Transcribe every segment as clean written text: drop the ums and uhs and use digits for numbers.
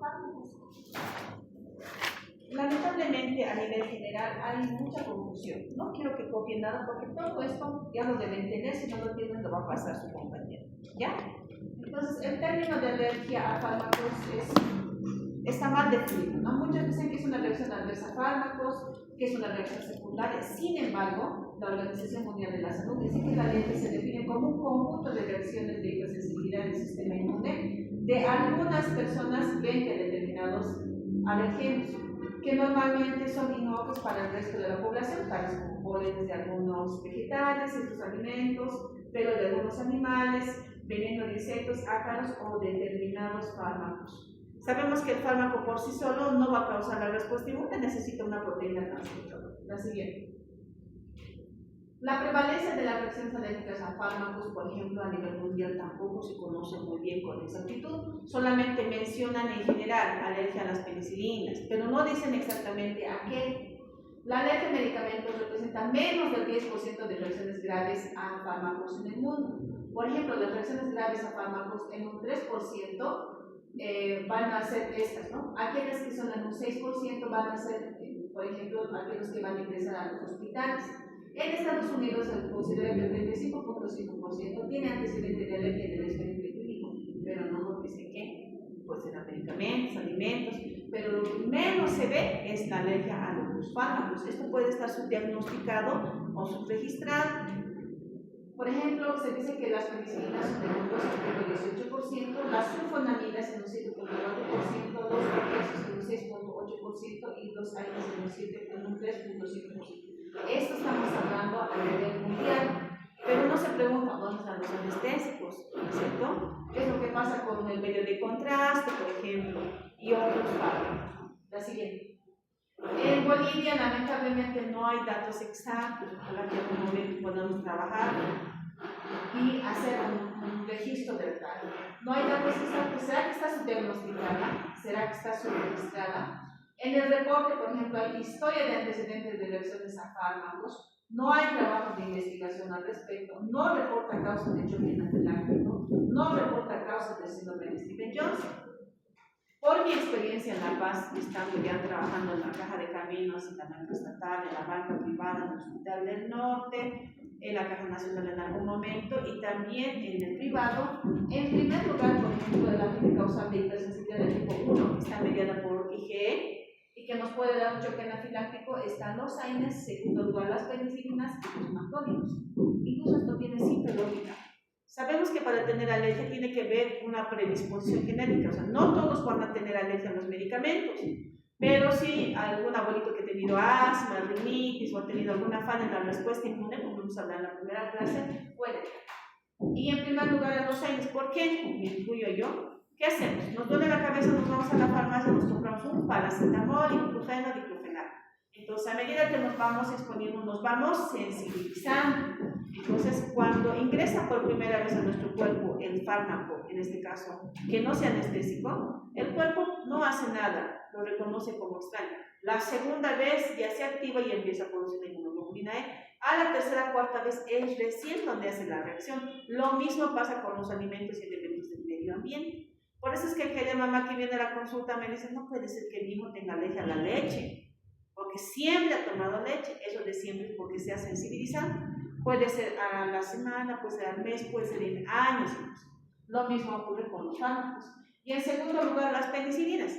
fármacos. Lamentablemente, a nivel general, hay mucha confusión. No quiero que copien nada, porque todo esto ya lo deben tener, si no lo tienen, lo va a pasar su compañero. ¿Ya? Entonces, el término de alergia a fármacos está mal definido, ¿no? Muchos dicen que es una reacción adversa a fármacos, que es una reacción secundaria. Sin embargo, la Organización Mundial de la Salud dice que la alergia se define como un conjunto de reacciones de hipersensibilidad del sistema inmune de algunas personas frente a determinados alergenos, que normalmente son inocuos para el resto de la población, tales como pólenes de algunos vegetales, ciertos alimentos, pelo de algunos animales, veneno de insectos, ácaros o determinados fármacos. Sabemos que el fármaco por sí solo no va a causar la respuesta inmune, necesita una proteína transcriptora. La siguiente. La prevalencia de las reacciones alérgicas a fármacos, por ejemplo, a nivel mundial tampoco se conoce muy bien con exactitud. Solamente mencionan en general alergia a las penicilinas, pero no dicen exactamente a qué. La alergia a medicamentos representa menos del 10% de reacciones graves a fármacos en el mundo. Por ejemplo, las reacciones graves a fármacos en un 3% van a ser estas, ¿no? Aquellas que son en un 6% van a ser, por ejemplo, aquellos que van a ingresar a los hospitales. En Estados Unidos se considera que el 35.5% tiene antecedente de alergia en el expediente clínico, pero no nos dice qué. Puede ser a medicamentos, alimentos, pero lo que menos se ve es la alergia a los fármacos. Esto puede estar subdiagnosticado o subregistrado. Por ejemplo, se dice que las penicilinas son en un 2.18%, las sulfonamidas en un 7.4%, los compuestos en un 6.8% y los AINES en un 3.5%. Esto estamos hablando a nivel mundial, pero no se pregunta dónde están los anestésicos, ¿no es cierto? ¿Qué es lo que pasa con el medio de contraste, por ejemplo, y otros fármacos? La siguiente. En Bolivia, lamentablemente, no hay datos exactos para que en algún momento podamos trabajar y hacer un registro del dato. No hay datos exactos. ¿Será que está subdiagnosticada? ¿Será que está subregistrada? En el reporte, por ejemplo, hay historia de antecedentes de reacciones a fármacos, no hay trabajos de investigación al respecto, no reporta causas de choque anafiláctico, no reporta causas de síndrome de Stevens-Johnson. Por mi experiencia en La Paz, estando ya trabajando en la Caja de Caminos, en la banca estatal, en la banca privada, en el Hospital del Norte, en la Caja Nacional en algún momento y también en el privado, en primer lugar, por ejemplo, el agente causal de hipersensibilidad de tipo 1, que está mediada por IgE, y que nos puede dar un choque anafiláctico, están los AINES, segundo lugar las penicilinas y los macrónicos. Incluso esto tiene simple lógica. Sabemos que para tener alergia tiene que ver una predisposición genética, o sea, no todos van a tener alergia a los medicamentos, pero sí algún abuelito que ha tenido asma, rinitis o ha tenido alguna falla en la respuesta inmune, como vamos a hablar en la primera clase, puede. Y en primer lugar a los AINES, ¿por qué? Me incluyo yo. ¿Qué hacemos? Nos duele la cabeza, nos vamos a la farmacia, nos compramos un paracetamol, ibuprofeno, diclofenac. Entonces, a medida que nos vamos exponiendo, nos vamos sensibilizando. Entonces, cuando ingresa por primera vez a nuestro cuerpo el fármaco, en este caso, que no sea anestésico, el cuerpo no hace nada, lo reconoce como extraño. La segunda vez ya se activa y empieza a producir la inmunoglobulina E. A la tercera, cuarta vez es recién donde hace la reacción. Lo mismo pasa con los alimentos y elementos del medio ambiente. Por eso es que aquella mamá que viene a la consulta me dice, no puede ser que el hijo tenga alergia a la leche, porque siempre ha tomado leche. Eso de siempre es porque se ha sensibilizado. Puede ser a la semana, puede ser al mes, puede ser en años. Lo mismo ocurre con los fármacos. Y en segundo lugar, las penicilinas.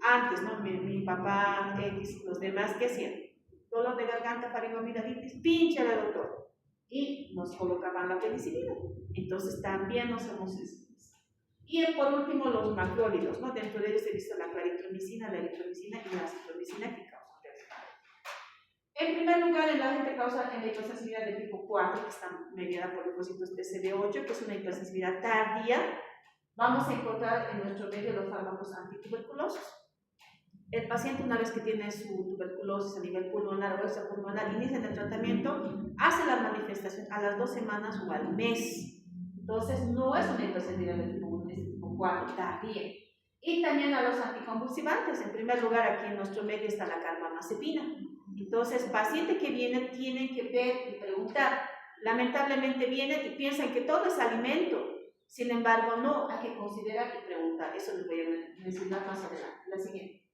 Antes, ¿no? Mi papá, X, los demás, ¿qué hacían? Dolor de garganta, faringomidalitis, pínchale al doctor. Y nos colocaban la penicilina. Entonces también nos hemos sensibilizado. Y por último, los macrólidos, ¿no? Dentro de ellos he visto la claritromicina, la eritromicina y la acitromicina que causan resfriado. En primer lugar, el agente causa en la hipersensibilidad de tipo 4, que está mediada por linfocitos TCD8, que es una hipersensibilidad tardía. Vamos a encontrar en nuestro medio los fármacos antituberculosos. El paciente, una vez que tiene su tuberculosis a nivel pulmonar o extrapulmonar, inicia el tratamiento, hace la manifestación a las 2 semanas o al mes. Entonces, no es una hipersensibilidad de tipo 1, es tipo 4, tardía. Y también a los anticonvulsivantes. En primer lugar, aquí en nuestro medio está la carbamazepina. Entonces, paciente que viene, tienen que ver y preguntar. Lamentablemente vienen y piensan que todo es alimento. Sin embargo, no hay que considerar y preguntar. Eso les voy a mencionar más adelante. La siguiente.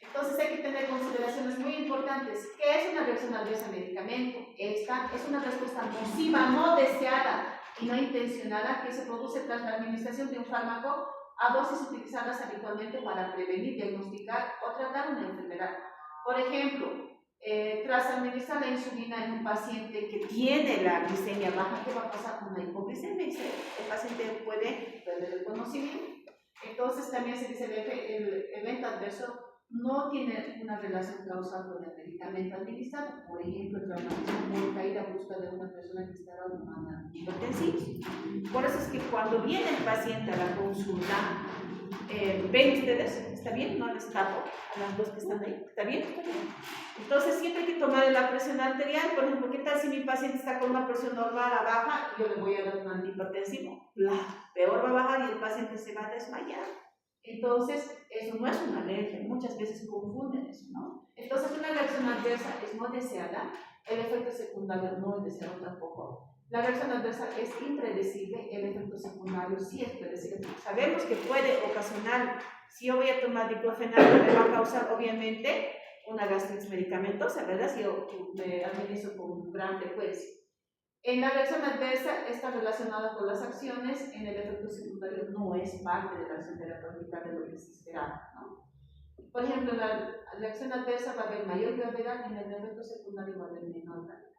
Entonces hay que tener consideraciones muy importantes. ¿Qué es una reacción adversa a medicamento? Esta es una respuesta nociva, no deseada y no intencionada que se produce tras la administración de un fármaco a dosis utilizadas habitualmente para prevenir, diagnosticar o tratar una enfermedad. Por ejemplo, tras administrar la insulina en un paciente que tiene la glicemia baja, ¿qué va a pasar con la hipoglicemia? El paciente puede perder el conocimiento. Entonces también se dice que el evento adverso no tiene una relación causal con el medicamento administrado. Por ejemplo, el traumatismo por caída brusca de una persona que estaba tomando antihipertensivos. Por eso es que cuando viene el paciente a la consulta, ven ustedes, ¿está bien? No les tapo a las dos que están ahí, ¿está bien? ¿Está bien? Entonces siempre hay que tomar la presión arterial. Por ejemplo, ¿qué tal si mi paciente está con una presión normal a baja y yo le voy a dar un antihipertensivo? Peor va a bajar y el paciente se va a desmayar. Entonces, eso no es una alergia, muchas veces confunden eso, ¿no? Entonces, una reacción adversa es no deseada, el efecto secundario no es deseado tampoco. La reacción adversa es impredecible, el efecto secundario sí es predecible. Sabemos que puede ocasionar, si yo voy a tomar diclofenaco, me va a causar obviamente una gastritis medicamentosa, ¿verdad? Si yo me administro con gran frecuencia. En la reacción adversa está relacionada con las acciones, en el efecto secundario no es parte de la acción terapéutica de lo que se esperaba, ¿no? Por ejemplo, la reacción adversa va a haber mayor gravedad, en el efecto secundario va a haber menor gravedad.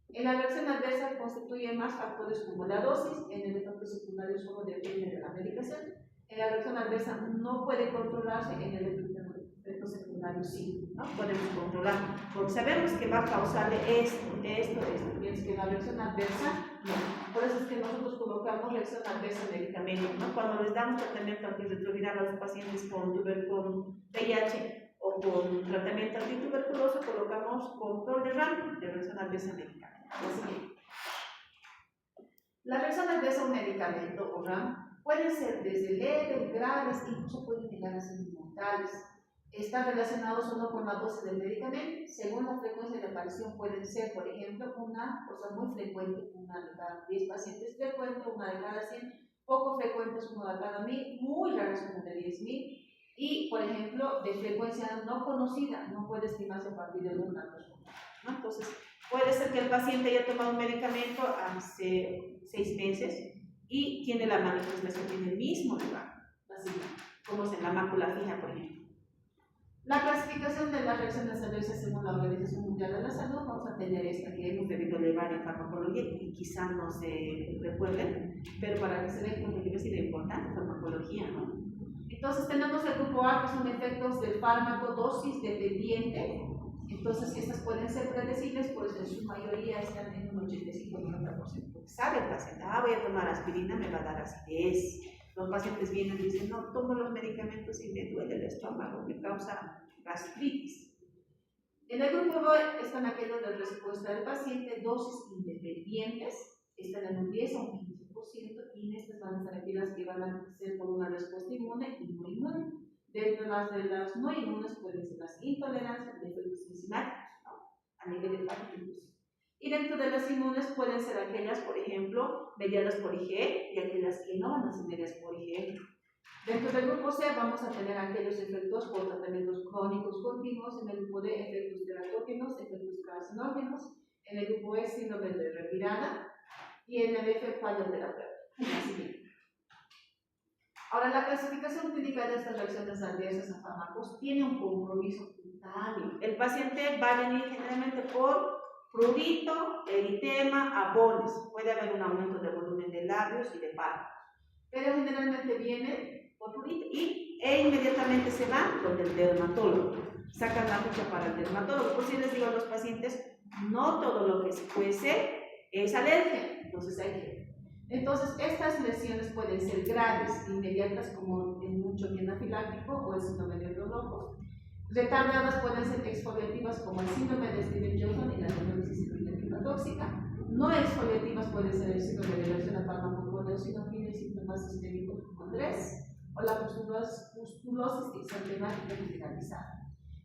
En la reacción adversa constituye más factores como la dosis, en el efecto secundario solo depende de la medicación. En la reacción adversa no puede controlarse, en el efecto secundario sí, ¿no? Podemos controlar, porque sabemos que va a causarle esto, mientras que la reacción adversa no. Por eso es que nosotros colocamos reacción adversa al medicamento, ¿no? Cuando les damos tratamiento antirretroviral a los pacientes con VIH o con tratamiento antituberculoso, colocamos control de RAM de reacción adversa al medicamento. La reacción adversa a un medicamento o RAM pueden ser desde leves, graves, incluso pueden llegar a ser mortales. Están relacionados solo con la dosis del medicamento. Según la frecuencia de aparición pueden ser, por ejemplo, una cosa muy frecuente, una de cada 10 pacientes frecuente, una de cada 100, poco frecuentes, una de cada 1000, muy raras, una de 10.000, y, por ejemplo, de frecuencia no conocida, no puede estimarse a partir de un dato, ¿no? Entonces, puede ser que el paciente haya tomado un medicamento hace 6 meses y tiene la manifestación en el mismo lugar, así como en la mácula fija, por ejemplo. La clasificación de las reacciones adversas según la Organización Mundial de la Salud, vamos a tener esta que hemos debido llevar en farmacología y quizá no se recuerden, pero para que se vean como que es importante farmacología, ¿no? Entonces tenemos el grupo A, que son efectos del fármaco dosis dependiente. Entonces estas pueden ser predecibles, por eso en su mayoría están en un 85-90%. Porque sabe el paciente, voy a tomar aspirina, me va a dar acidez. Los pacientes vienen y dicen, no, tomo los medicamentos y me duele el estómago, me causa gastritis. En el grupo B están aquellos de respuesta del paciente, dosis independientes, están en un 10 a un 15%, y en estas van a estar aquellas que van a ser por una respuesta inmune y no inmune. Dentro de las no inmunes pueden ser las intolerancias de efectos enzimáticos, ¿no? A nivel hepático inclusive. Y dentro de las inmunes pueden ser aquellas, por ejemplo, mediadas por IG y aquellas que no van a ser mediadas por IG. Dentro del grupo C vamos a tener aquellos efectos por tratamientos crónicos continuos, en el grupo D efectos teratógenos, efectos carcinógenos, en el grupo E síndrome de revirada y en el F fallo terapéutico. Ahora, la clasificación clínica de estas reacciones adversas a fármacos tiene un compromiso cutáneo. El paciente va a venir generalmente por prurito, eritema, abones. Puede haber un aumento de volumen de labios y de párpados, pero generalmente viene por prurito e inmediatamente se va donde el dermatólogo. Sacan la ficha para el dermatólogo. Por si les digo a los pacientes, no todo lo que se cuece es alergia, entonces hay que... Entonces, estas lesiones pueden ser graves, inmediatas, como en un choque anafiláctico o el síndrome de Roux. Retardadas pueden ser exfoliativas, como el síndrome de Stevens-Johnson y la neurolisis clínica tóxica. No exfoliativas pueden ser el síndrome de reacción a fármaco con eosinofila y síntomas sistémicos como Andrés, o la pustulosis exantemática generalizada.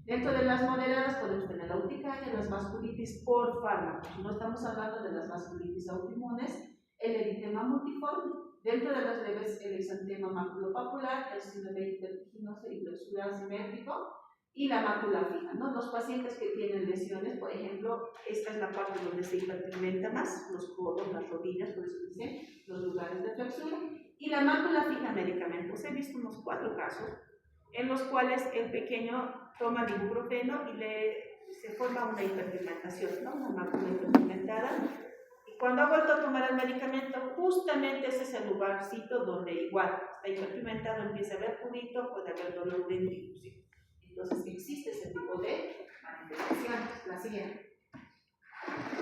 Dentro de las moderadas podemos tener la urticaria, las vasculitis por fármacos. No estamos hablando de las vasculitis autoinmunes, el eritema multiforme, Dentro de las leves, el exantema maculopapular, el síndrome vertiginoso y flexural simétrico, y la mácula fija, ¿no? Los pacientes que tienen lesiones, por ejemplo, esta es la parte donde se hiperpigmenta más, los codos, las rodillas, por eso dicen los lugares de flexura, y la mácula fija medicamentos. He visto unos 4 casos en los cuales el pequeño toma el ibuprofeno y se forma una hiperpigmentación, ¿no? Una mácula hiperpigmentada. Y cuando ha vuelto a tomar el medicamento, justamente ese es el lugarcito donde igual está hiperpigmentado, empieza a haber purito, puede haber dolor de inclusive. Entonces existe ese tipo de manifestaciones. La siguiente.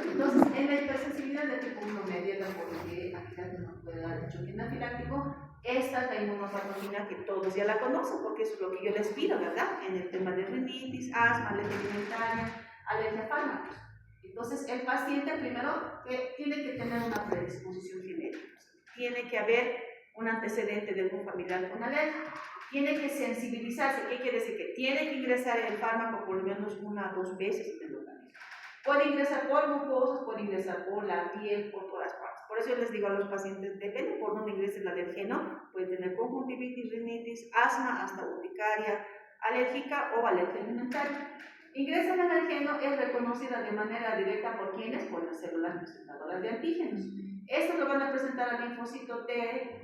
Entonces, en la hipersensibilidad de tipo 1 media, la poliactividad no puede dar el choque anafiláctico. Esta es la inmunopatología que todos ya la conocen, porque eso es lo que yo les pido, ¿verdad? En el tema de rinitis, asma, alergia alimentaria, alergia a fármacos. Entonces, el paciente primero tiene que tener una predisposición genética. Tiene que haber un antecedente de algún familiar con alergia. Tiene que sensibilizarse. ¿Qué quiere decir? Que tiene que ingresar el fármaco por lo menos 1 a 2 veces en el organismo. Puede ingresar por mucosas, puede ingresar por la piel, por todas partes. Por eso yo les digo a los pacientes, depende por dónde ingrese el alergeno, puede tener conjuntivitis, rinitis, asma, hasta urticaria alérgica o alergia alimentaria. Ingresa el alergeno, es reconocida de manera directa por quienes, por las células presentadoras de antígenos. Estos lo van a presentar al linfocito T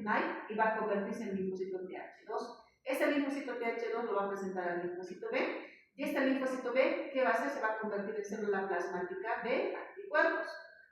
y va a convertirse en linfocito TH2. Este linfocito TH2 lo va a presentar al linfocito B. Y este linfocito B, ¿qué va a hacer? Se va a convertir en célula plasmática de anticuerpos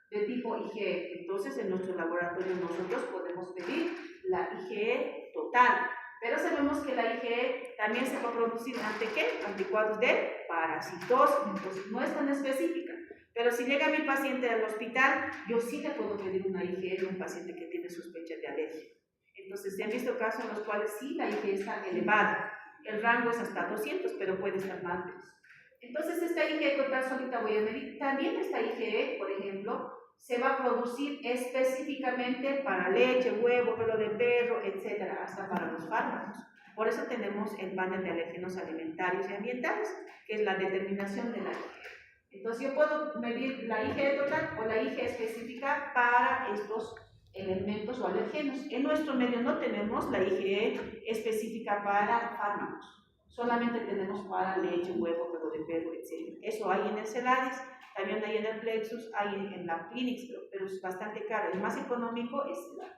de tipo IgE. Entonces, en nuestro laboratorio nosotros podemos medir la IgE total. Pero sabemos que la IgE también se va a producir ante ¿qué? Anticuerpos de parasitosis. Entonces, no es tan específica. Pero si llega mi paciente al hospital, yo sí le puedo pedir una IgE de un paciente que tiene sospecha de alergia. Entonces, se han visto casos en los cuales sí la IgE está elevada. El rango es hasta 200, pero puede estar más de eso. Entonces, esta IgE total solita voy a medir. También esta IgE, por ejemplo, se va a producir específicamente para leche, huevo, pelo de perro, etcétera, hasta para los fármacos. Por eso tenemos el panel de alérgenos alimentarios y ambientales, que es la determinación de la IgE. Entonces, yo puedo medir la IgE total o la IgE específica para estos elementos o alergenos. En nuestro medio no tenemos la IgE específica para fármacos, solamente tenemos para leche, huevo, pelo de perro, etc. Eso hay en el Celadis, también hay en el Plexus, hay en la Phoenix, pero es bastante caro. El más económico es Celadis.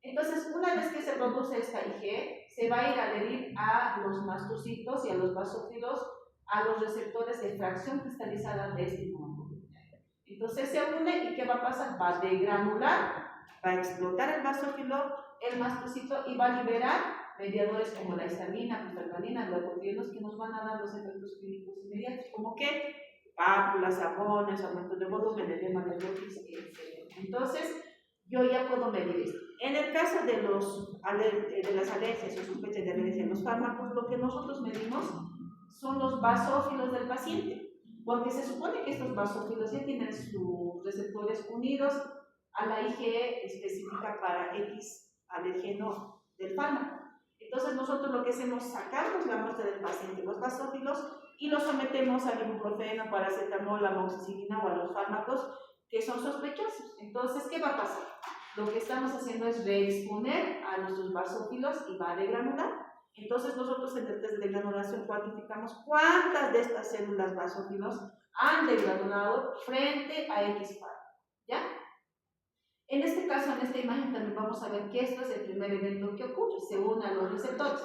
Entonces, una vez que se produce esta IgE, se va a ir a adherir a los mastocitos y a los basófilos, a los receptores de fracción cristalizada de este inmunoglobulina. Entonces se une y ¿qué va a pasar? Va a degranular, va a explotar el basófilo, el mastocito y va a liberar mediadores como la histamina, prostaglandina, glucotrienos que nos van a dar los efectos clínicos inmediatos, como que pápulas, sabones, aumento de volumen, edema de glotis, etc. Entonces, yo ya puedo medir esto. En el caso de las alergias o sospechas de alergia en los fármacos, lo que nosotros medimos son los basófilos del paciente, porque se supone que estos basófilos ya tienen sus receptores unidos a la IgE específica para X alérgeno del fármaco. Entonces nosotros lo que hacemos es sacamos la muestra del paciente, los basófilos, y los sometemos al ibuprofeno, paracetamol, amoxicilina o a los fármacos que son sospechosos. Entonces, ¿qué va a pasar? Lo que estamos haciendo es reexponer a nuestros basófilos y va a degranular. Entonces nosotros en el test de granulación cuantificamos cuántas de estas células basófilos han degranulado frente a X fármaco, ¿ya? En este caso, en esta imagen también vamos a ver que esto es el primer evento que ocurre, se une a los receptores.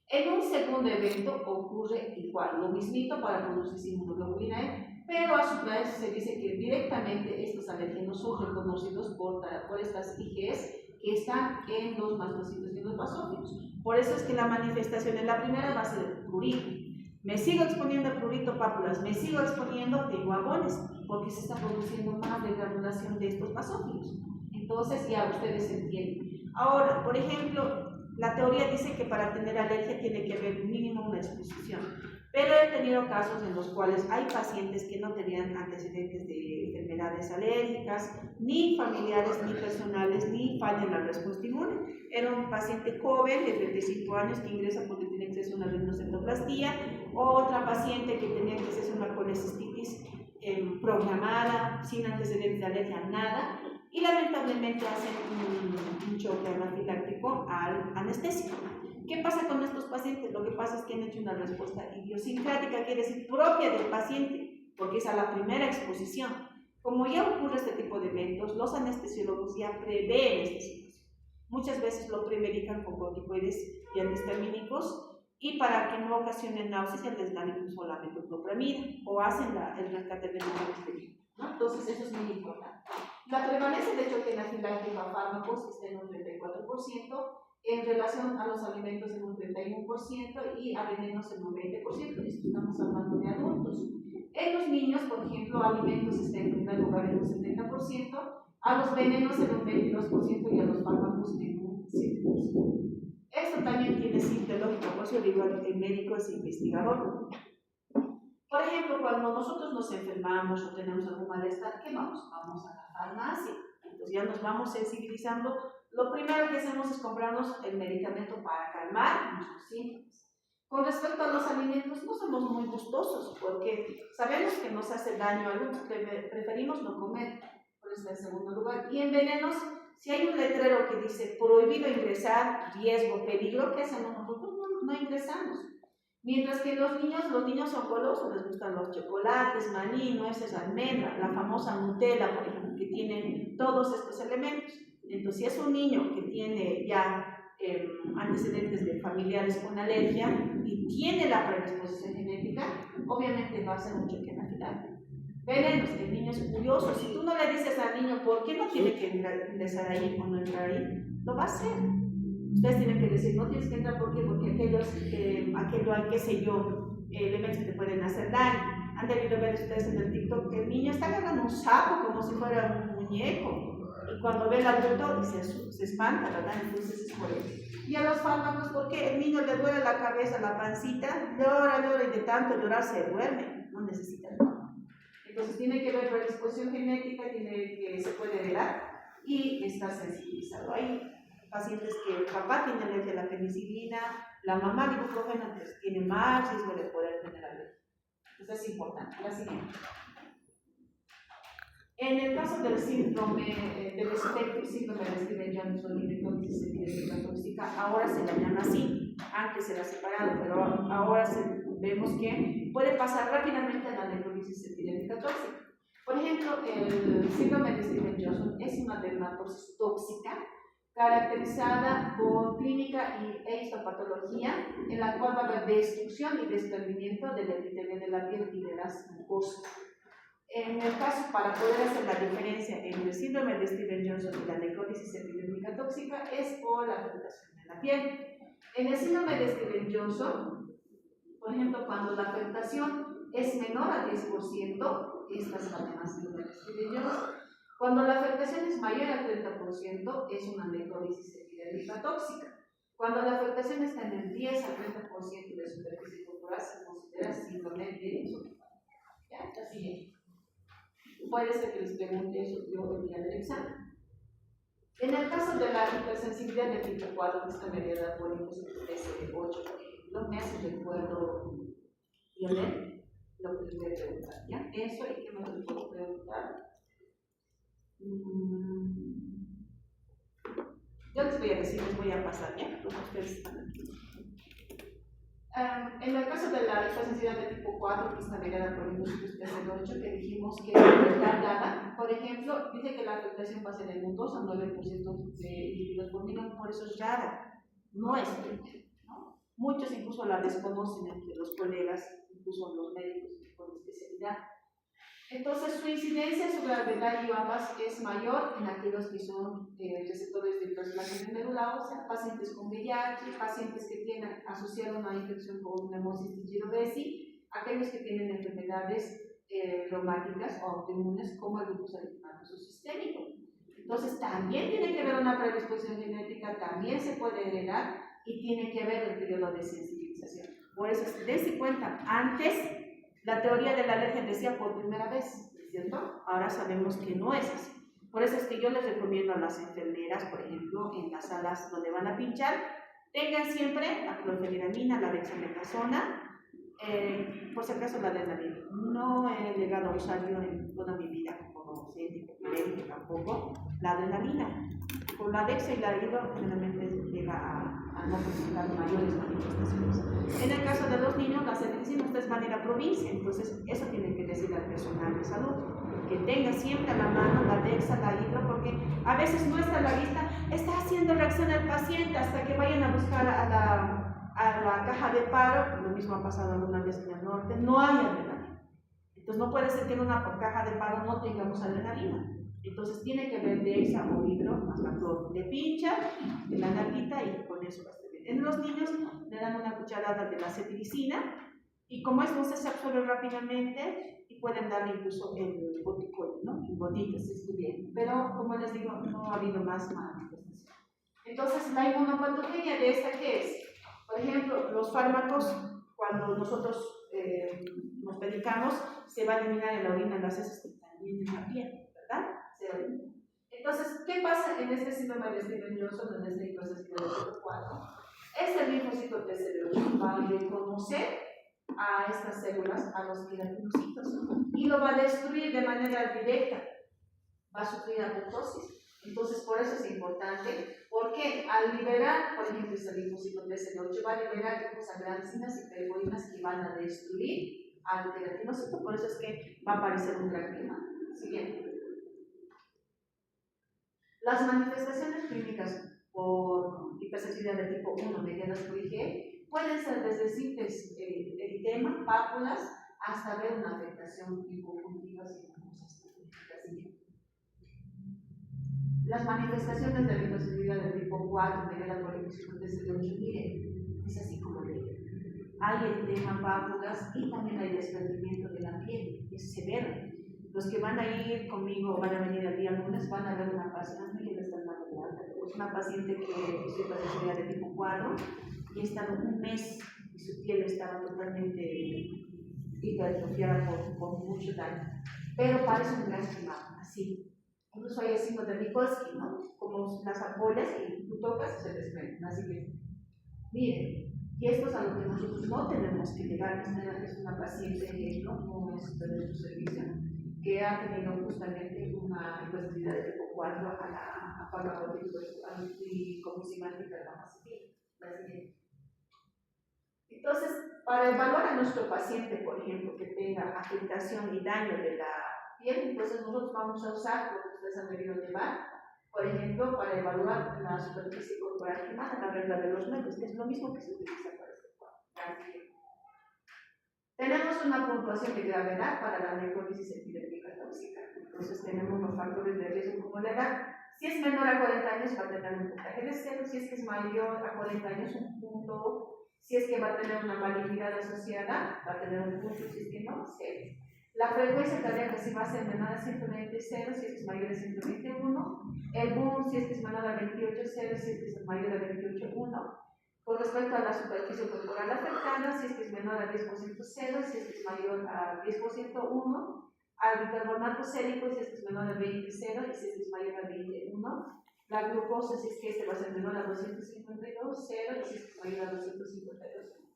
En un segundo evento ocurre igual, lo mismito para producir inmunoglobulina E, pero a su vez se dice que directamente estos alergenos son reconocidos por estas IgEs que están en los mastocitos y en los basófilos. Por eso es que la manifestación en la primera va a ser prurito. Me sigo exponiendo a prurito, pápulas, me sigo exponiendo, tengo agones, porque se está produciendo más degranulación de estos basófilos. Entonces ya ustedes entienden. Ahora, por ejemplo, la teoría dice que para tener alergia tiene que haber mínimo una exposición, pero he tenido casos en los cuales hay pacientes que no tenían antecedentes de enfermedades alérgicas, ni familiares, ni personales, ni falla en la respuesta inmune. Era un paciente joven de 35 años que ingresa porque tiene acceso a una rinocentoplastia, otra paciente que tenía acceso a una colecistitis programada, sin antecedentes de alergia, nada, y lamentablemente hacen un choque anafiláctico al anestésico. ¿Qué pasa con estos pacientes? Lo que pasa es que han hecho una respuesta idiosincrática, quiere decir propia del paciente, porque es a la primera exposición. Como ya ocurre este tipo de eventos, los anestesiólogos ya prevén esta situación. Muchas veces lo premedican con corticoides y antihistamínicos, y para que no ocasionen náuseas les dan incluso la metoclopramida o hacen el rescate del anestesiología, ¿no? Entonces eso es muy importante. La prevalencia de choque anafiláctico a fármacos está en un 34%, en relación a los alimentos en un 31% y a venenos en un 20%. Esto estamos hablando de adultos. En los niños, por ejemplo, alimentos está en primer lugar en un 70%, a los venenos en un 22% y a los fármacos en un 7%. Esto también tiene cita lógica, por eso digo, el médico es investigador. Por ejemplo, cuando nosotros nos enfermamos o tenemos algún malestar, ¿qué vamos? Vamos a la farmacia. Entonces ya nos vamos sensibilizando. Lo primero que hacemos es comprarnos el medicamento para calmar nuestros síntomas. Con respecto a los alimentos, no somos muy gustosos porque sabemos que nos hace daño, algunos preferimos no comer, por eso en segundo lugar. Y en venenos, si hay un letrero que dice prohibido ingresar, riesgo, peligro, ¿qué hacemos nosotros? No ingresamos. Mientras que los niños son golosos, les gustan los chocolates, maní, nueces, almendras, la famosa Nutella, por ejemplo, que tiene todos estos elementos. Entonces, si es un niño que tiene ya antecedentes de familiares con alergia y tiene la predisposición genética, obviamente va a ser un choque anafiláctico. Venenos, el niño es curioso. Si tú no le dices al niño por qué no tiene que ingresar ahí o no entrar ahí, lo va a hacer. Ustedes tienen que decir, no tienes que entrar, ¿por qué? Porque aquellos, qué sé yo, elementos que te pueden hacer daño. Han debido ver ustedes en el TikTok que el niño está agarrando un sapo como si fuera un muñeco. Y cuando ve el adulto se espanta, ¿verdad? Entonces es por eso. Y a los fármacos, porque el niño le duele la cabeza, la pancita, llora y de tanto llorar se duerme, no necesita el fármaco. Entonces tiene que ver predisposición genética, se puede heredar y estar sensibilizado. Hay pacientes que el papá tiene alergia a la penicilina, la mamá de ibuprofeno, entonces tiene más riesgo de poder tener alergia. Entonces es importante. La siguiente. En el caso del síndrome del espectro, síndrome de Stevens-Johnson y necrosis epidémica tóxica, ahora se la llama así, antes era separado, pero ahora vemos que puede pasar rápidamente a la necrosis epidémica tóxica. Por ejemplo, el síndrome de Stevens-Johnson es una dermatosis tóxica caracterizada por clínica e histopatología, en la cual va a haber destrucción y desprendimiento del epitelio de la piel y de las mucosas. En el caso, para poder hacer la diferencia entre el síndrome de Stevens-Johnson y la necrosis epidémica tóxica, es por la afectación de la piel. En el síndrome de Stevens-Johnson, por ejemplo, cuando la afectación es menor al 10%, esta es la síndrome de Stevens-Johnson. Cuando la afectación es mayor al 30%, es una necrosis epidémica tóxica. Cuando la afectación está en el 10 al 30% de superficie corporal, se considera síndrome de Stevens-Johnson. ¿Ya? Así es. Puede ser que les pregunte eso yo el día del examen. En el caso de la hipersensibilidad de tipo 4, que está mediada por IPC8, por ejemplo, me hace recuerdo, Violet, lo que les voy a preguntar, ¿ya? Eso, ¿y qué más les puedo preguntar? Yo les voy a decir, les voy a pasar, ¿ya? Los que ustedes están aquí. En el caso de la hipersensibilidad de tipo 4, que está mediada por el IPC8, que dijimos que está dada, por ejemplo, dice que la afectación va a ser en un 2 a 9% de individuos por millón, por eso es rara, no es frecuente, ¿no? Muchos incluso la desconocen entre los colegas, incluso los médicos con especialidad. Entonces, su incidencia, su gravedad y ambas es mayor en aquellos que son receptores de trasplante medular, o sea, pacientes con VIH, pacientes que tienen asociado una infección con Pneumocystis jirovecii, aquellos que tienen enfermedades reumáticas o autoinmunes como el lupus eritematoso sistémico. Entonces, también tiene que ver una predisposición genética, también se puede heredar y tiene que ver el periodo de sensibilización. Por eso, dense cuenta, antes la teoría de la alergia decía por primera vez, ¿cierto? Ahora sabemos que no es así. Por eso es que yo les recomiendo a las enfermeras, por ejemplo, en las salas donde van a pinchar, tengan siempre la clorfeniramina, la dexametasona, por si acaso la adrenalina. No he llegado a usar yo en toda mi vida como científico, médico tampoco, la adrenalina. Con la Dexa y la hidro generalmente llega a no presentar mayores manifestaciones. En el caso de los niños, la ceticina ustedes van a ir a provincia, entonces eso tienen que decir al personal de salud, que tenga siempre a la mano la Dexa, la hidro, porque a veces no está a la vista, está haciendo reacción al paciente hasta que vayan a buscar a la caja de paro. Lo mismo ha pasado alguna vez en el norte, no hay adrenalina. Entonces no puede ser que en una caja de paro no tengamos adrenalina. Entonces tiene que haber Dexa o hidro más la flor. Le pincha de la nalguita y con eso va a estar bien. En los niños le dan una cucharada de la cetiricina y como es no se absorbe rápidamente y pueden darle incluso el boticoide, ¿no? En gotitas, si es bien. Pero como les digo, no ha habido más manifestación. Entonces la inmunopatogenia de esta, ¿qué es? Por ejemplo, los fármacos, cuando nosotros nos medicamos, se va a eliminar en la orina las heces que también en la piel, ¿verdad? Se elimina. Entonces, ¿qué pasa en este síndrome de Stevens-Johnson, en este hipersensibilidad de tipo 4? Este linfocito TCD8 va a reconocer a estas células, a los queratinocitos, y lo va a destruir de manera directa. Va a sufrir apoptosis. Entonces, por eso es importante, porque al liberar, por ejemplo, este linfocito TCD8 va a liberar granzinas y perfoinas que van a destruir al queratinocito, por eso es que va a aparecer un gran quema. Siguiente. Las manifestaciones clínicas por hipersensibilidad de tipo 1 medianas por IG pueden ser desde simples eritema, pápulas, hasta ver una afectación en conjuntivas y en cosas. Las manifestaciones de la hipersensibilidad de tipo 4 medianas por infección de TCD8, miren, es así como le hay eritema, pápulas y también hay desprendimiento de la piel, es severo. Los que van a ir conmigo, van a venir el día lunes, van a ver una paciente que le están dando de alta. Es una paciente que es hipersensibilidad de tipo 4 y ha estado un mes y su piel estaba totalmente hipertrofiada por mucho daño. Pero parece un gran quemado, así. Incluso hay signos de Nikolsky, ¿no? Como las ampollas y tú tocas y se desprenden. Así que, miren, y esto es a lo que nosotros no tenemos que llegar. Esta es una paciente que no es de nuestro servicio, que ha tenido justamente una hipersensibilidad de tipo 4 a la farmacológica anticomunicímatica de la masivina. Entonces, para evaluar a nuestro paciente, por ejemplo, que tenga afectación y daño de la piel, entonces nosotros vamos a usar lo que ustedes han debido llevar, por ejemplo, para evaluar la superficie corporal quemada, la regla de los metros, es lo mismo que se utiliza para este cuadro. Tenemos una puntuación de gravedad para la necrólisis epidémica tóxica. Entonces tenemos los factores de riesgo como la edad. Si es menor a 40 años va a tener un puntaje de 0, si es que es mayor a 40 años un punto, si es que va a tener una malignidad asociada va a tener un punto, si es que no, 0. La frecuencia cardíaca si va a ser menor a 120, 0, si es que es mayor a 121. El boom si es que es menor a 28, 0, si es que es mayor a 28, 1. Con respecto a la superficie corporal afectada, si es que es menor a 10%, 0, si es que es mayor a 10%, 1, al bicarbonato sérico, si es que es menor a 20, 0, y si es que es mayor a 20, 1, la glucosa, si es que este va a ser menor a 252, 0, y si es que es mayor a 252.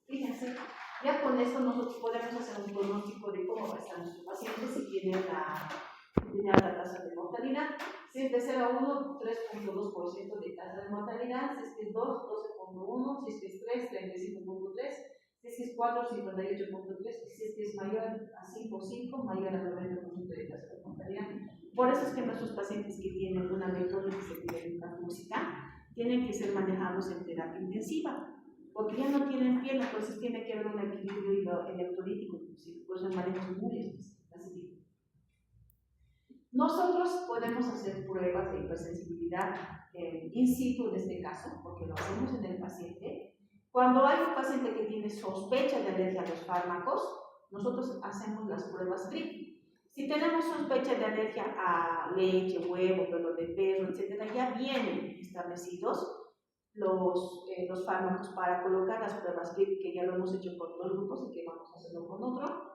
Fíjense, ya con esto nosotros podemos hacer un pronóstico de cómo va a estar nuestro paciente si tiene alta tasa de mortalidad. Si es de 0 a 1, 3.2% de tasa de mortalidad. Si es que es 2, 12.1. Si es que es 3, 35.3. Si es que es 4, 58.3. Y si es que es mayor a 5, 5, mayor a 90% de tasa de mortalidad. Por eso es que nuestros pacientes que tienen una necrólisis epidémica tóxica tienen que ser manejados en terapia intensiva, porque ya no tienen piel, entonces tiene que haber un equilibrio electrolítico, inclusive, por eso el manejo es muy específico. Nosotros podemos hacer pruebas de hipersensibilidad in situ en este caso, porque lo hacemos en el paciente. Cuando hay un paciente que tiene sospecha de alergia a los fármacos, nosotros hacemos las pruebas GRIP. Si tenemos sospecha de alergia a leche, huevo, pelo de perro, etc., ya vienen establecidos los fármacos para colocar las pruebas GRIP, que ya lo hemos hecho con dos grupos y que vamos a hacerlo con otro.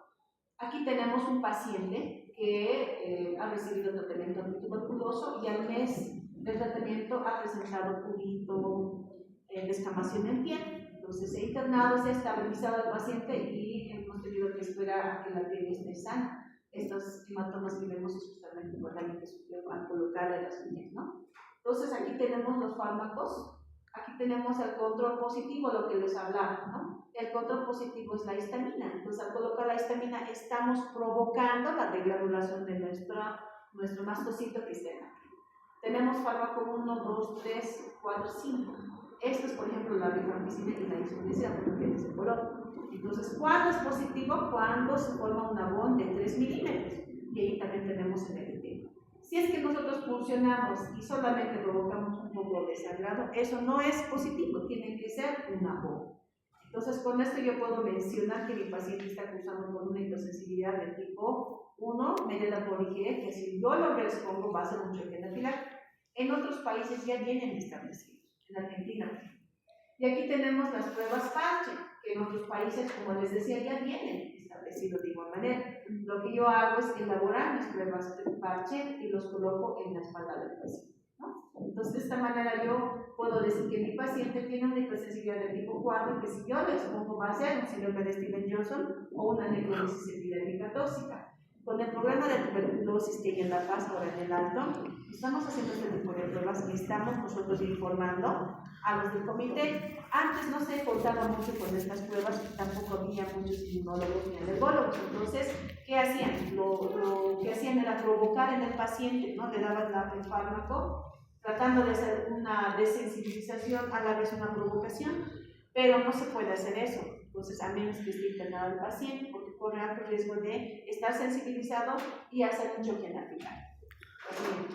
Aquí tenemos un paciente que ha recibido tratamiento antituberculoso y al mes del tratamiento ha presentado purito, descamación en piel. Entonces, se ha internado, se ha estabilizado el paciente y hemos tenido que esperar a que la piel esté sana. Estos hematomas que vemos es justamente por la que sufrió al colocarle las uñas, ¿no? Entonces, aquí tenemos los fármacos. Aquí tenemos el control positivo, lo que les hablaba, ¿no? El control positivo es la histamina. Entonces, al colocar la histamina, estamos provocando la degranulación de nuestro mastocito que está aquí. Tenemos fármaco 1, 2, 3, 4, 5. Esto es, por ejemplo, la rifampicina y la isoniazida, porque tiene ese color. Entonces, ¿cuándo es positivo? Cuando se forma un abón de 3 milímetros. Y ahí también tenemos el LT. Si es que nosotros funcionamos y solamente provocamos un poco de sangrado, eso no es positivo, tiene que ser un abón. Entonces, con esto yo puedo mencionar que mi paciente está cursando con una hipersensibilidad de tipo 1, mediada por IgE, que si yo lo expongo va a ser un choque anafiláctico. En otros países ya vienen establecidos, en Argentina. Y aquí tenemos las pruebas parche, que en otros países, como les decía, ya vienen establecidos de igual manera. Lo que yo hago es elaborar mis pruebas parche y los coloco en la espalda del paciente, ¿no? Entonces, de esta manera yo puedo decir que mi paciente tiene una hipersensibilidad de tipo 4 y que si yo le expongo va a ser un síndrome de Stevens-Johnson o una necrosis epidémica tóxica. Con el programa de tuberculosis que hay en La Paz, ahora en el Alto, estamos haciendo este tipo de pruebas y estamos nosotros informando a los del comité. Antes no se contaba mucho con estas pruebas y tampoco había muchos inmunólogos ni alergólogos. Entonces, ¿qué hacían? Lo que hacían era provocar en el paciente, ¿no? Le daban el fármaco, tratando de hacer una desensibilización a la vez una provocación, pero no se puede hacer eso. Entonces, a menos que esté internado el paciente, porque corre alto riesgo de estar sensibilizado y hacer un choque anafiláctico.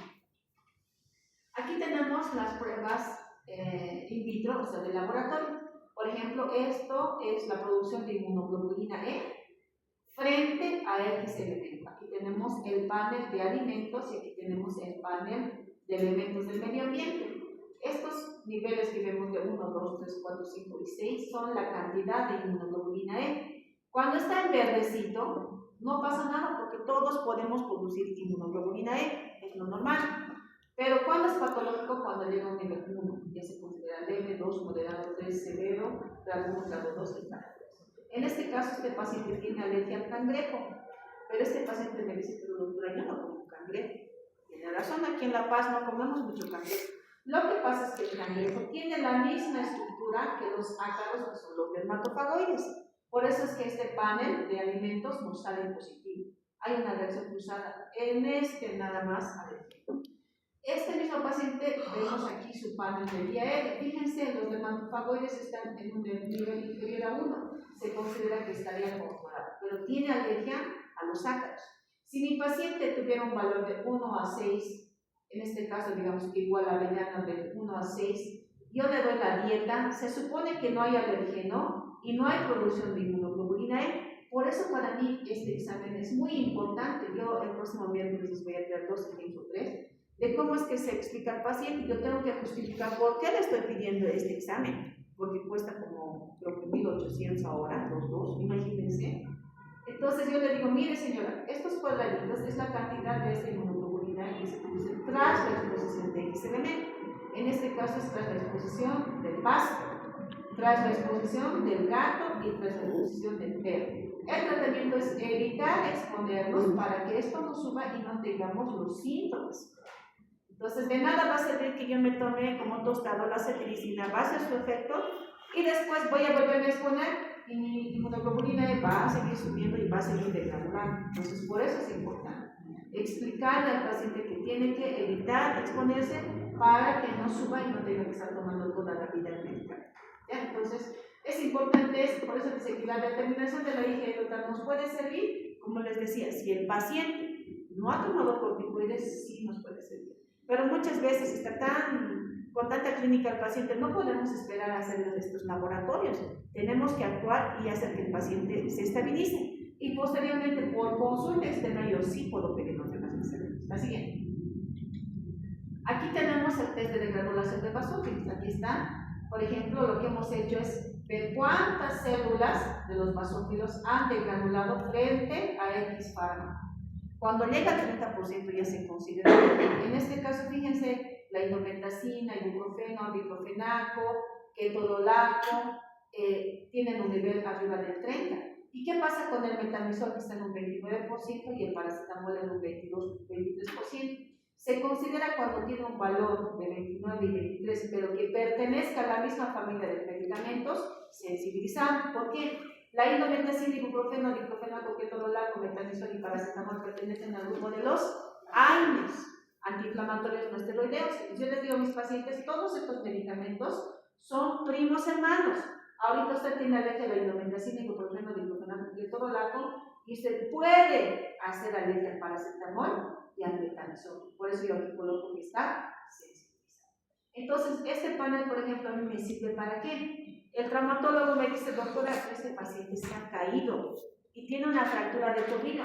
Aquí tenemos las pruebas in vitro, o sea, de laboratorio. Por ejemplo, esto es la producción de inmunoglobulina E frente a X elemento. Aquí tenemos el panel de alimentos y aquí tenemos el panel de elementos del medio ambiente. Estos niveles que vemos de 1, 2, 3, 4, 5 y 6 son la cantidad de inmunoglobulina E. Cuando está en verdecito, no pasa nada porque todos podemos producir inmunoglobulina E, es lo normal. Pero cuando es patológico, cuando llega a un nivel 1, ya se considera leve, 2, moderado, 3, severo, grado 1, grado 2 y grado 3. En este caso, este paciente tiene alergia al cangrejo, pero este paciente me dice, pero doctora, yo no como cangrejo. Tiene razón, aquí en La Paz no comemos mucho cangrejo. Lo que pasa es que el cangrejo tiene la misma estructura que los ácaros, que son los dermatofagoides. Por eso es que este panel de alimentos nos sale positivo. Hay una reacción cruzada en este nada más alergia. Este mismo paciente, vemos aquí su panel de IAR. Fíjense, los dermatofagoides están en un nivel inferior a 1. Se considera que estaría controlado, pero tiene alergia a los ácaros. Si mi paciente tuviera un valor de 1 a 6, en este caso, digamos que igual a avellana de 1 a 6, yo le doy la dieta, se supone que no hay alergeno y no hay producción de inmunoglobulina E. Por eso para mí este examen es muy importante. Yo el próximo miércoles les voy a traer 2 ejemplos 3 de cómo es que se explica al paciente. Yo tengo que justificar por qué le estoy pidiendo este examen, porque cuesta como, creo que 1.800 ahora, los dos, imagínense. Entonces yo le digo, mire señora, estos cuadraditos es la cantidad de esta inmunoglobulina que se produce tras la exposición de X elemento. En este caso es tras la exposición del pasto, tras la exposición del gato y tras la exposición del perro. El tratamiento es evitar exponernos para que esto no suba y no tengamos los síntomas. Entonces, de nada va a servir que yo me tome como tostado la cetiricina, va a hacer su efecto y después voy a volver a exponer y mi inmunoglobulina va a seguir subiendo y va a seguir degradando. Entonces, por eso es importante explicarle al paciente que tiene que evitar exponerse para que no suba y no tenga que estar tomando toda la vida el medicamento. ¿Ya? Entonces, es importante esto, por eso dice que la determinación de la IgE total nos puede servir, como les decía, si el paciente no ha tomado corticoides, sí nos puede servir. Pero muchas veces está con tanta clínica el paciente, no podemos esperar a hacer estos laboratorios. Tenemos que actuar y hacer que el paciente se estabilice. Y posteriormente, por consulta externa, yo sí puedo pedir los demás exámenes. La siguiente. Aquí tenemos el test de degranulación de basófilos. Aquí está. Por ejemplo, lo que hemos hecho es ver cuántas células de los basófilos han degranulado frente a X fármaco. Cuando llega al 30% ya se considera. En este caso, fíjense, la indometacina, ibuprofeno, diclofenaco, ketorolaco, tienen un nivel arriba del 30. ¿Y qué pasa con el metamizol que está en un 29% y el paracetamol en un 23%? Se considera cuando tiene un valor de 29 y 23, pero que pertenezca a la misma familia de medicamentos, sensibilizante. ¿Por qué? La indometacina, ibuprofeno, diclofenac, ketorolaco, metamizol y paracetamol pertenecen al grupo de los AINES, antiinflamatorios no esteroideos. Entonces yo les digo a mis pacientes, todos estos medicamentos son primos hermanos. Ahorita usted tiene alergia a la indometacina, ibuprofeno, diclofenac, ketorolaco, y usted puede hacer alergia al paracetamol y al metamizol. Por eso yo aquí coloco que está sensibilizado. Entonces, este panel, por ejemplo, a mí me sirve ¿para qué? El traumatólogo me dice, doctora, este paciente se ha caído y tiene una fractura de tobillo.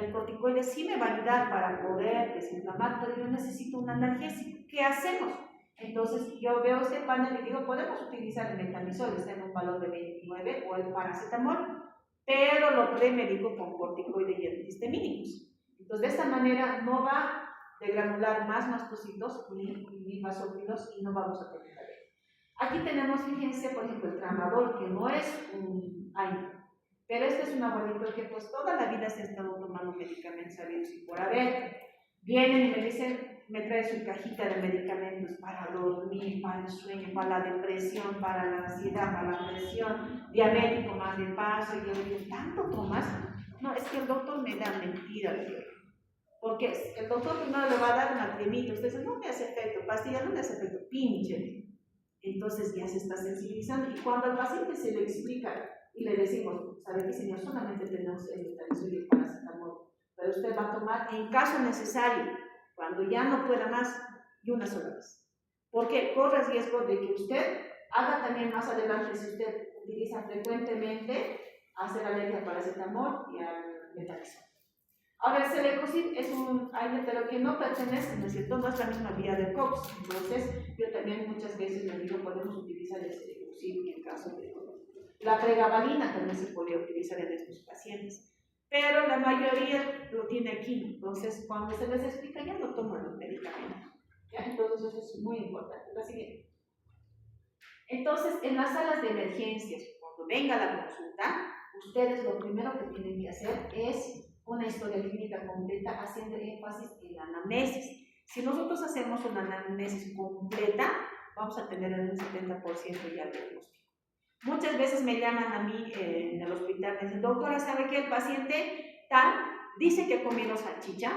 El corticoide sí me va a ayudar para poder desinflamar, pero yo necesito un analgésico. ¿Qué hacemos? Entonces, yo veo este panel y digo, podemos utilizar el metamizol, está en un valor de 29, o el paracetamol, pero lo premedico con corticoide y antihistamínicos. Entonces, de esta manera no va a degranular más mastocitos ni basófilos y no vamos a tener alergia. Aquí tenemos, fíjense, por ejemplo, el tramadol, que no es un AINE, pero este es un abuelito que pues toda la vida se ha estado tomando medicamentos sabidos y por haber. Vienen y me dicen, me trae su cajita de medicamentos para dormir, para el sueño, para la depresión, para la ansiedad, para la presión, diabético, más de paso. Y yo le digo, ¿tanto tomas? No, es que el doctor me da mentira, porque el doctor primero le va a dar una cremita, usted dice, no me hace efecto, pastilla no me hace efecto, pinche. Entonces ya se está sensibilizando, y cuando al paciente se le explica y le decimos, ¿sabe qué, señor? Solamente tenemos el metamizol y el paracetamol, pero usted va a tomar en caso necesario, cuando ya no pueda más, y una sola vez. Porque corre riesgo de que usted haga también más adelante, si usted utiliza frecuentemente, hacer alergia al paracetamol y al metamizol. Ahora, el Celecoxib es un AINE, pero que no pertenece, ¿no es cierto? No es la misma vía del COX. Entonces, yo también muchas veces les digo, podemos utilizar el Celecoxib en el caso de la pregabalina, también se podría utilizar en estos pacientes. Pero la mayoría lo tiene aquí. Entonces, cuando se les explica, ya no toman los medicamentos. ¿Ya? Entonces, eso es muy importante. La siguiente. Entonces, en las salas de emergencias, cuando venga la consulta, ustedes lo primero que tienen que hacer es una historia clínica completa, haciendo énfasis en la anamnesis. Si nosotros hacemos una anamnesis completa, vamos a tener un 70% ya diagnóstico. Muchas veces me llaman a mí en el hospital, me dicen, doctora, ¿sabe qué? El paciente tal dice que ha comido salchicha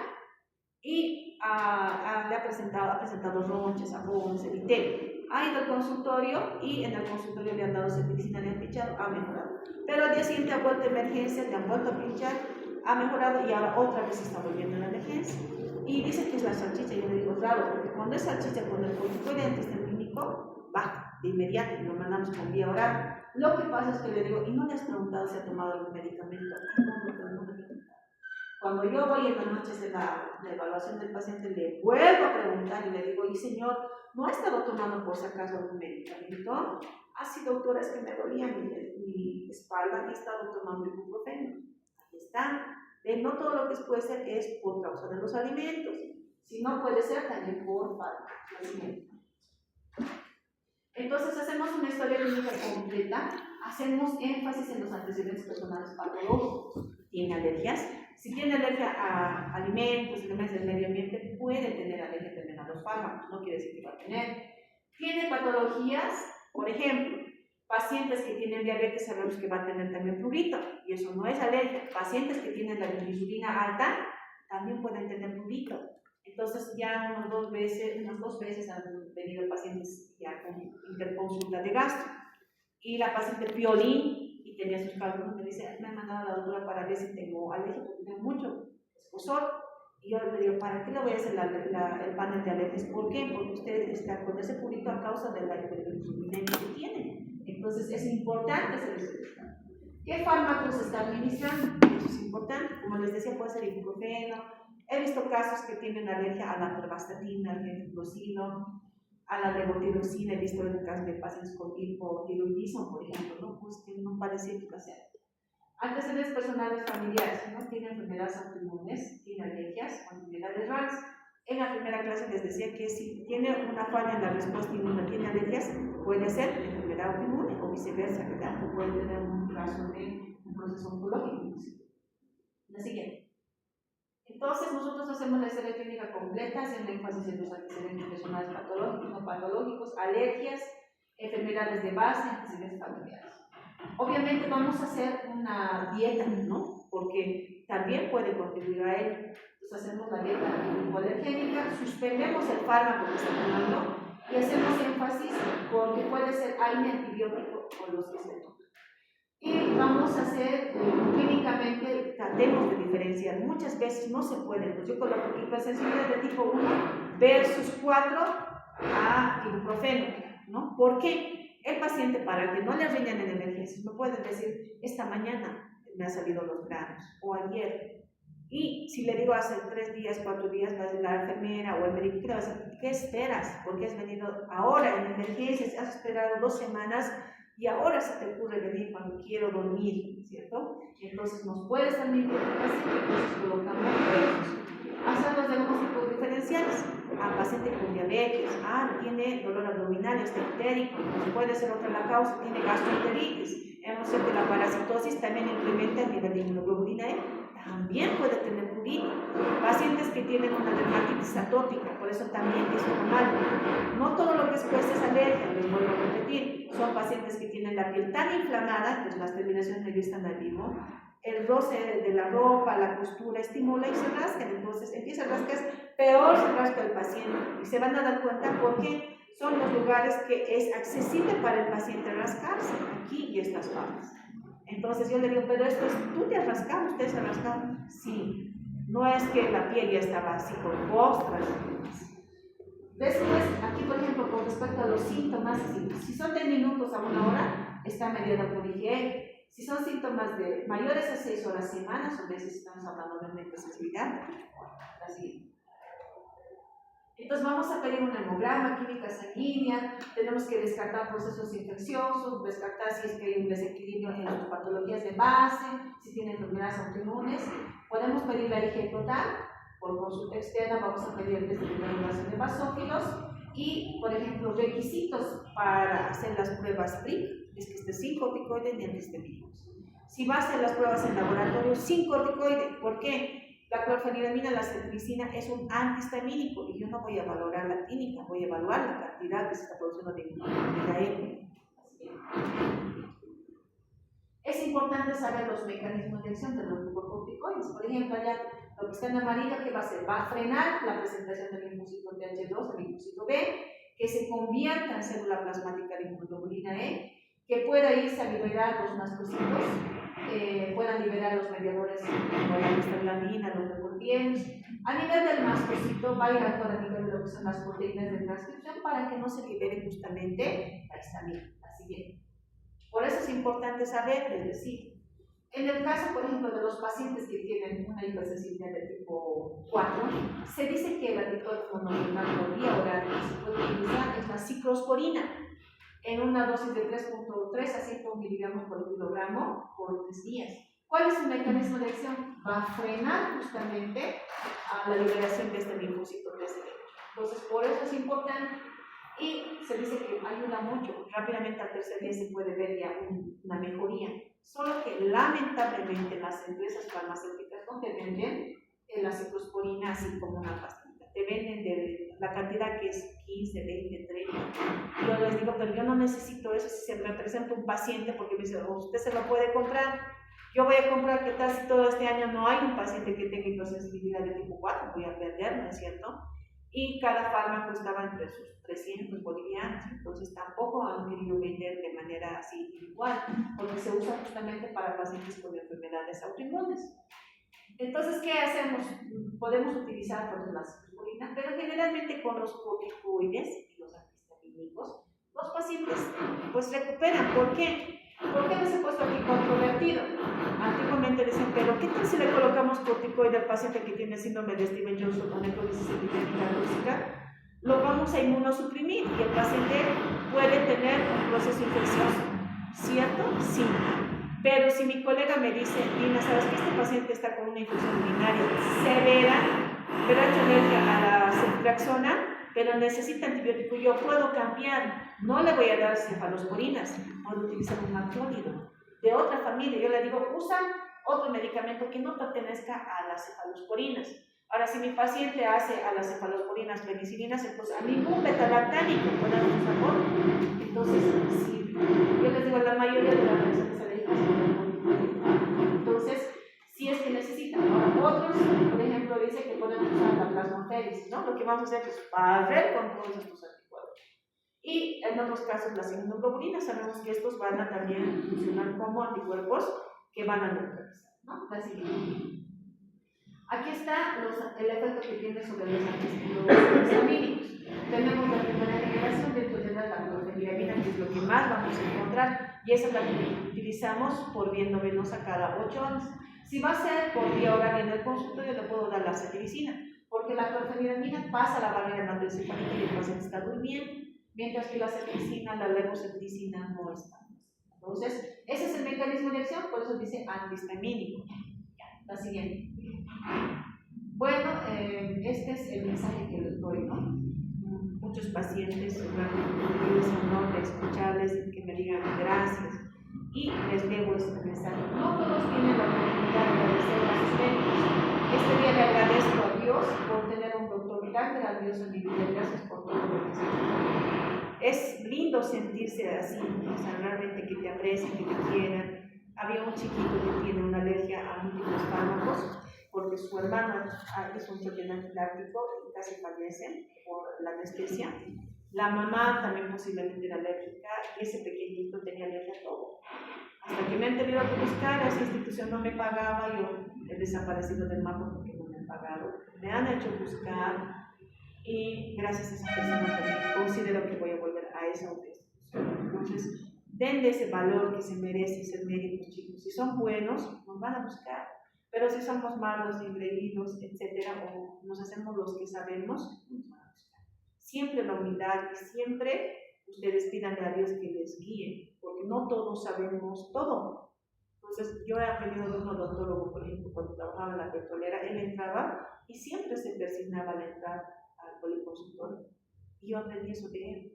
y le ha presentado ronchas, arroz, eritema. Ha ido al consultorio y en el consultorio le han dado ceftriaxona, le han pinchado, ha mejorado. Pero al día siguiente ha vuelto a emergencia, le han vuelto a pinchar, ha mejorado y ahora otra vez está volviendo a la emergencia. Y dice que es la salchicha. Yo le digo, claro, porque cuando es salchicha, cuando el corticoide antihistamínico baja de inmediato y lo mandamos con vía oral. Lo que pasa es que le digo, ¿y no le has preguntado si ha tomado algún medicamento? No. Cuando yo voy en la noche de la evaluación del paciente, le vuelvo a preguntar y le digo, y señor, ¿no ha estado tomando por si acaso algún medicamento? Ah, sí, doctora, es que me dolía mi espalda y he estado tomando ibuprofeno. Ahí está. No todo lo que puede ser es por causa de los alimentos. Si no puede ser, también por falta de alimentos. Entonces hacemos una historia clínica completa, hacemos énfasis en los antecedentes personales patológicos. ¿Tiene alergias? Si tiene alergia a alimentos, elementos del medio ambiente, puede tener alergia también a los fármacos, no quiere decir que va a tener. Tiene patologías, por ejemplo, pacientes que tienen diabetes sabemos que va a tener también prurito, y eso no es alergia. Pacientes que tienen la bilirrubina alta también pueden tener prurito. Entonces ya unas dos veces han venido pacientes ya con interconsulta de gastro. Y la paciente Piolín, y tenía sus cálculos, me dice, me ha mandado a la doctora para ver si tengo alergia, porque tengo mucho escozor. Y yo le digo, ¿para qué le voy a hacer el panel de alergias? ¿Por qué? Porque usted está con ese prurito a causa de la hiperbilirrubinemia que tiene. Entonces es importante hacer ese examen. ¿Qué fármacos se está administrando? Eso es importante. Como les decía, puede ser ibuprofeno. He visto casos que tienen alergia a la atorvastatina, al genflucino, a la levotiroxina. He visto en casos de pacientes con hipotiroidismo, por ejemplo, ¿no? Pues tienen un parecido que hacer. Antecedentes personales familiares, ¿no? Tiene enfermedades autoinmunes, tiene alergias o enfermedades raras. En la primera clase les decía que si tiene una falla en la respuesta inmune, tiene alergias, puede ser enfermedad autoinmune o viceversa, ¿verdad? O puede tener un caso de un proceso oncológico. La siguiente. Entonces, nosotros hacemos la historia clínica completa, haciendo énfasis en los antecedentes personales patológicos, no patológicos, alergias, enfermedades de base, antecedentes familiares. Obviamente vamos a hacer una dieta, ¿no? Porque también puede contribuir a ello. Entonces hacemos la dieta hipoalergénica, suspendemos el fármaco que está tomando y hacemos énfasis porque puede ser AINE antibiótico o los que se toman. Y vamos a hacer clínicamente, tratemos de diferenciar. Muchas veces no se puede. Pues yo coloco hipersensibilidad de tipo 1 versus 4 a ibuprofeno, ¿no? ¿Por qué? El paciente, para que no le riñan en emergencias, no puede decir, esta mañana me han salido los granos, o ayer. Y si le digo hace 3 días, 4 días, va a decir la enfermera o el médico, ¿qué esperas? Porque has venido ahora en emergencias, has esperado 2 semanas y ahora se te ocurre venir cuando quiero dormir, ¿cierto? Entonces nos puedes transmitir el paciente, entonces colocamos hacer los diagnósticos diferenciales. A paciente con diabetes, tiene dolor abdominal, está ictérico, puede ser otra la causa, tiene gastroenteritis. Hemos visto que la parasitosis también incrementa el nivel de inmunoglobulina E, también puede tener prurito. Pacientes que tienen una dermatitis atópica, por eso también es normal. No todo lo que es pues es alergia, les vuelvo a repetir. Son pacientes que tienen la piel tan inflamada, pues las terminaciones nerviosas están al vivo. El roce de la ropa, la costura estimula y se rascan, entonces empieza a rascarse, peor se rasca el paciente y se van a dar cuenta porque son los lugares que es accesible para el paciente rascarse, aquí y estas partes. Entonces yo le digo, pero esto es, ¿tú te has rascado? ¿Usted se ha rascado? Sí, no es que la piel ya estaba así con postras. Después, aquí por ejemplo, con respecto a los síntomas, si son de minutos a 1 hora, está mediada por IgE. Si son síntomas de mayores a 6 horas semanas, o veces estamos hablando de una hipersensibilidad, así. Entonces vamos a pedir un hemograma, química sanguínea, tenemos que descartar procesos infecciosos, descartar si es que hay un desequilibrio en las patologías de base, si tiene enfermedades autoinmunes. Podemos pedir la IgE total, por consulta externa vamos a pedir el test de granulación de basófilos y, por ejemplo, requisitos para hacer las pruebas PRIC, es que esté sin corticoide ni antihistamínicos. Si va a hacer las pruebas en laboratorio sin corticoide, ¿por qué? La clorfeniramina, la ceftriaxona es un antihistamínico y yo no voy a valorar la clínica, voy a evaluar la cantidad que se está produciendo de inmunoglobulina. Es importante saber los mecanismos de acción de los glucocorticoides. Por ejemplo, allá lo que está en amarillo, ¿qué va a hacer? Va a frenar la presentación del linfocito TH2, del linfocito B, que se convierta en célula plasmática de inmunoglobulina E, que pueda irse a liberar los mastocitos, puedan liberar los mediadores como la prostaglandina, los leucotrienos. A nivel del mastocito va a ir a todo a nivel de lo que son las proteínas de transcripción para que no se libere justamente la histamina, la siguiente. Por eso es importante saber, es decir, en el caso, por ejemplo, de los pacientes que tienen una hipersensibilidad de tipo 4, se dice que el anticuerpo monoclonal por vía oral que se puede utilizar es la ciclosporina, en una dosis de 3.3 a 5 miligramos por kilogramo por 3 días. ¿Cuál es su mecanismo de acción? Va a frenar justamente a la liberación de este linfocito TCD. Entonces, por eso es importante y se dice que ayuda mucho. Rápidamente al tercer día se puede ver ya una mejoría. Solo que lamentablemente las empresas farmacéuticas no te venden la ciclosporina así como una pastilla. Te venden de la cantidad que es 15, 20, 30. Yo les digo, pero yo no necesito eso si se me presenta un paciente porque me dice, usted se lo puede comprar. Yo voy a comprar, ¿qué tal si todo este año no hay un paciente que tenga hipersensibilidad de tipo 4? Voy a perder, ¿no es cierto? Y cada fármaco estaba entre sus 300 bolivianos, entonces tampoco han querido vender de manera así igual, porque se usa justamente para pacientes con enfermedades autoinmunes. Entonces, ¿qué hacemos? Podemos utilizar pues, la ciclosporina, pero generalmente con los corticoides y los antihistamínicos, los pacientes pues recuperan. ¿Por qué? ¿Por qué les he puesto aquí controvertido? Antiguamente decían, pero ¿qué tal si le colocamos corticoide al paciente que tiene síndrome de Stevens-Johnson con necrosis epidémica rústica? Lo vamos a inmunosuprimir y el paciente puede tener un proceso infeccioso, ¿cierto? Sí. Pero si mi colega me dice, Dina, ¿sabes que este paciente está con una infección urinaria severa, pero ha hecho alergia a la ceftriaxona? pero necesita antibiótico, yo puedo cambiar, no le voy a dar cefalosporinas, puedo utilizar un macrólido de otra familia. Yo le digo, usa otro medicamento que no pertenezca a las cefalosporinas. Ahora, si mi paciente hace a las cefalosporinas penicilinas, entonces a ningún betalactámico puede dar un sabor. Entonces, si yo les digo, la mayoría de las reacciones alérgicas son. Entonces, si es que necesitan. Ahora, otros, por ejemplo, dicen que podemos usar la plasmaféresis, ¿no? Lo que vamos a hacer es barrer con todos estos anticuerpos. Y en otros casos, las inmunoglobulinas, sabemos que estos van a también funcionar como anticuerpos que van a neutralizar, ¿no? La siguiente. Aquí está el efecto que tiene sobre los antihistamínicos. Tenemos la primera generación dentro de la clorfeniramina, que es lo que más vamos a encontrar, y esa es la que utilizamos por vía endovenosa cada 8 horas. Si va a ser por vía oral en el consultorio, le puedo dar la cetirizina, porque la clorfeniramina pasa la barrera hematoencefálica y el paciente está durmiendo, mientras que la cetirizina, la levocetirizina no está. Entonces, ese es el mecanismo de acción, por eso dice antihistamínico. La siguiente. Bueno, este es el mensaje que les doy, ¿no? Muchos pacientes, realmente es un honor de escucharles, que me digan gracias, y les debo este mensaje. No todos tienen la oportunidad de agradecer a sus médicos. Este día le agradezco a Dios por tener un doctor tan grandioso en mi vida. Gracias por todo lo que se ha. Es lindo sentirse así, o sea, realmente que te aprecien, que te quieran. Había un chiquito que tiene una alergia a múltiples fármacos porque su hermano es un choque anafiláctico y casi fallece por la anestesia. La mamá también posiblemente era alérgica y ese pequeñito tenía alergia a todo. Hasta que me han tenido que buscar, esa institución no me pagaba, yo he desaparecido del mapa porque no me han pagado. Me han hecho buscar y gracias a esa persona también considero que voy a volver a esa institución. Entonces, denle ese valor que se merece ser médicos, chicos. Si son buenos, nos van a buscar. Pero si somos malos, ingreídos, etcétera, o nos hacemos los que sabemos, nos van a buscar. Siempre la humildad y siempre ustedes pidan a Dios que les guíe, porque no todos sabemos todo. Entonces, yo he aprendido de un odontólogo, por ejemplo, cuando trabajaba en la petrolera, él entraba y siempre se persignaba al entrar al policonsultorio. Y yo aprendí eso de él,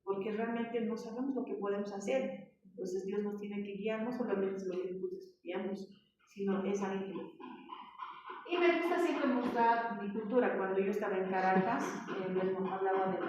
porque realmente no sabemos lo que podemos hacer. Entonces, Dios nos tiene que guiar, no solamente es lo que nosotros estudiamos, sino es alguien que lo tiene. Y me gusta siempre mostrar mi cultura. Cuando yo estaba en Caracas, les hablaba de la